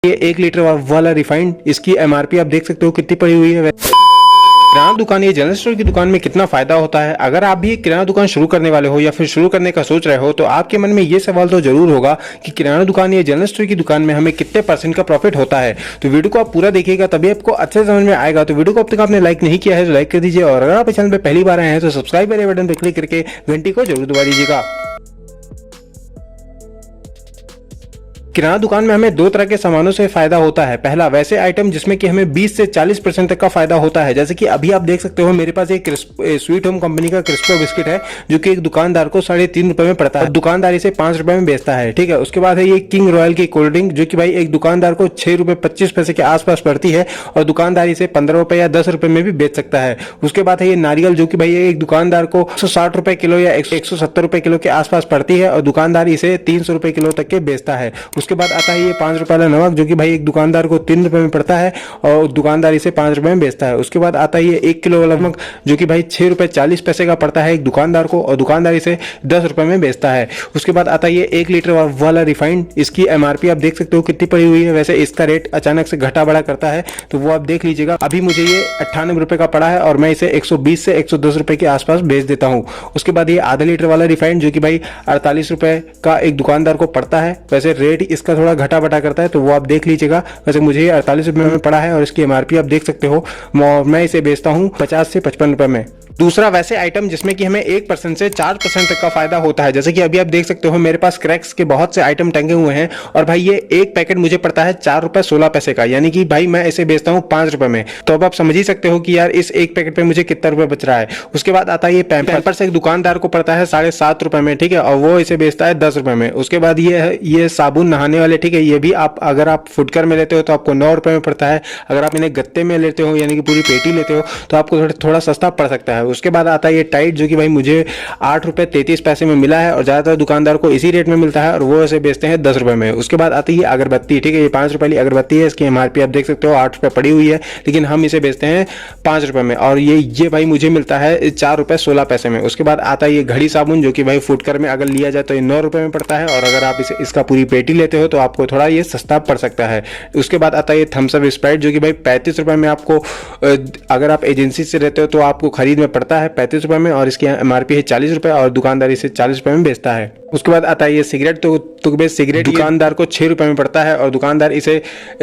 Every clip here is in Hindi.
ये 1 लीटर वाला रिफाइंड, इसकी एमआरपी आप देख सकते हो कितनी पड़ी हुई है। किराना दुकान या जनरल स्टोर की दुकान में कितना फायदा होता है। अगर आप भी एक किराना दुकान शुरू करने वाले हो या फिर शुरू करने का सोच रहे हो तो आपके मन में ये सवाल तो जरूर होगा कि किराना दुकान या जनरल स्टोर की दुकान में हमें कितने % का प्रॉफिट होता है। तो वीडियो को आप पूरा देखिएगा तभी आपको अच्छे समझ में आएगा। तो वीडियो को अब तक आपने लाइक नहीं किया है तो लाइक कर दीजिए, और अगर आप चैनल पर पहली बार आए हैं तो सब्सक्राइब वाले बटन पर क्लिक करके घंटी को जरूर दबा दीजिएगा। किराना दुकान में हमें 2 तरह के सामानों से फायदा होता है। पहला, वैसे आइटम जिसमें कि हमें 20 से 40% तक का फायदा होता है। जैसे कि अभी आप देख सकते हो मेरे पास एक स्वीट होम कंपनी का क्रिस्पो बिस्किट है जो कि एक दुकानदार को 3.5 रुपए में पड़ता है, दुकानदार इसे 5 रुपए में बेचता है। ठीक है, उसके बाद है ये किंग रॉयल की कोल्ड ड्रिंक जो कि भाई एक दुकानदार को 6 रुपए 25 पैसे के आसपास पड़ती है और दुकानदार इसे 15 रुपए या 10 रुपए में भी बेच सकता है। उसके बाद है ये नारियल जो कि भाई एक दुकानदार को 160 रुपए किलो या 170 रुपए किलो के आसपास पड़ती है और दुकानदार इसे 300 रुपए किलो तक के बेचता है। उसके बाद आता है ये 5 रुपए वाला नमक जो कि भाई एक दुकानदार को 3 रुपए में पड़ता है और दुकानदार इसे 5 रुपए में बेचता है। उसके बाद आता है ये 1 किलो वाला नमक जो कि भाई 6 रुपए 40 पैसे का पड़ता है एक दुकानदार को और दुकानदार इसे 10 रुपए में बेचता है। उसके बाद आता है ये 1 लीटर वाला रिफाइंड, इसकी एमआरपी आप देख सकते हो कितनी पड़ी हुई है। वैसे इसका रेट अचानक से घटा बढ़ा करता है तो वो आप देख लीजिएगा। अभी मुझे ये 98 रुपए का पड़ा है और मैं इसे 120 से 110 रुपए के आसपास बेच देता हूँ। उसके बाद ये आधा लीटर वाला रिफाइंड जो कि भाई 48 रुपए का एक दुकानदार को पड़ता है। वैसे रेट इसका थोड़ा घटा बढ़ा करता है तो वो आप देख लीजिएगा। वैसे मुझे ये 48 रुपए में पड़ा है और इसकी एमआरपी आप देख सकते हो। मैं इसे बेचता हूँ 50 से 55 रुपए में। दूसरा, वैसे आइटम जिसमें कि हमें 1% से 4% तक का फायदा होता है। जैसे कि अभी आप देख सकते हो मेरे पास क्रैक्स के बहुत से आइटम टंगे हुए हैं और भाई ये एक पैकेट मुझे पड़ता है 4 रुपए 16 पैसे का, यानी कि भाई मैं इसे बेचता हूँ 5 रुपए में। तो अब आप समझ ही सकते हो कि यार इस एक पैकेट पे मुझे कितना रुपए बच रहा है। उसके बाद आता है ये पैम्पर्स, एक दुकानदार को पड़ता है 7.5 रुपए में, ठीक है, और वो इसे बेचता है 10 रुपए में। उसके बाद ये साबुन नहाने वाले, ठीक है, ये भी आप अगर आप फुटकर में लेते हो तो आपको 9 रुपए में पड़ता है। अगर आप इन्हें गत्ते में लेते हो यानी कि पूरी पेटी लेते हो तो आपको थोड़ा सस्ता पड़ सकता है। उसके बाद आता है टाइट जो कि भाई मुझे 8 रुपए 33 पैसे में मिला है और ज्यादातर दुकानदार को इसी रेट में मिलता है और वो इसे बेचते हैं 10 रुपए में। उसके बाद आती है अगरबत्ती, ठीक है, ये 5 रुपए वाली अगरबत्ती है। इसकी एमआरपी आप देख सकते हो 8 रुपए पड़ी हुई है लेकिन हम इसे बेचते हैं 5 रुपए में और ये भाई मुझे मिलता है 4 रुपए 16 पैसे में। उसके बाद आता है ये घड़ी साबुन जो कि भाई फुटकर में अगर लिया जाए तो ये 9 रुपए में पड़ता है और अगर आप इसका पूरी पेटी लेते हो तो आपको थोड़ा ये सस्ता पड़ सकता है। उसके बाद आता है ये थम्स अप स्प्राइट जो कि भाई 35 रुपए में आपको, अगर आप एजेंसी से रहते हो तो आपको खरीद में पड़ता है 35 रुपए में और इसकी एमआरपी है 40 रुपए और दुकानदार इसे 40 रुपए में बेचता है। उसके बाद आता है ये सिगरेट, तो भाई सिगरेट दुकानदार को 6 रुपए में पड़ता है और दुकानदार इसे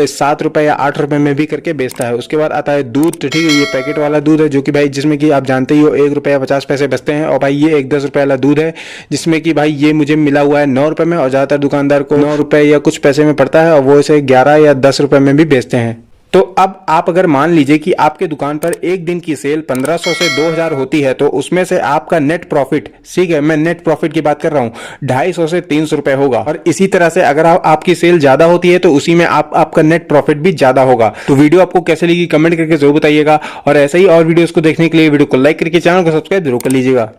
7 रुपए या 8 रुपए में भी करके बेचता है। उसके बाद आता है दूध, तो ठीक है, ये पैकेट वाला दूध है जो कि भाई जिसमें कि आप जानते ही हो 1 रुपया 50 पैसे बचते हैं और भाई ये एक 10 रुपए वाला दूध है जिसमें कि भाई ये मुझे मिला हुआ है 9 रुपए में और ज्यादातर दुकानदार को 9 रुपए या कुछ पैसे में पड़ता है और वो इसे 11 या 10 रुपए में भी बेचते हैं। तो अब आप अगर मान लीजिए कि आपके दुकान पर एक दिन की सेल 1500 से 2000 होती है तो उसमें से आपका नेट प्रॉफिट, ठीक है, मैं नेट प्रॉफिट की बात कर रहा हूं, 250 से 300 रुपए होगा। और इसी तरह से अगर आपकी सेल ज्यादा होती है तो उसी में आपका नेट प्रॉफिट भी ज्यादा होगा। तो वीडियो आपको कैसे लगी कमेंट करके जरूर बताइएगा और ऐसे ही और वीडियोस को देखने के लिए वीडियो को लाइक करके चैनल को सब्सक्राइब जरूर कर लीजिएगा।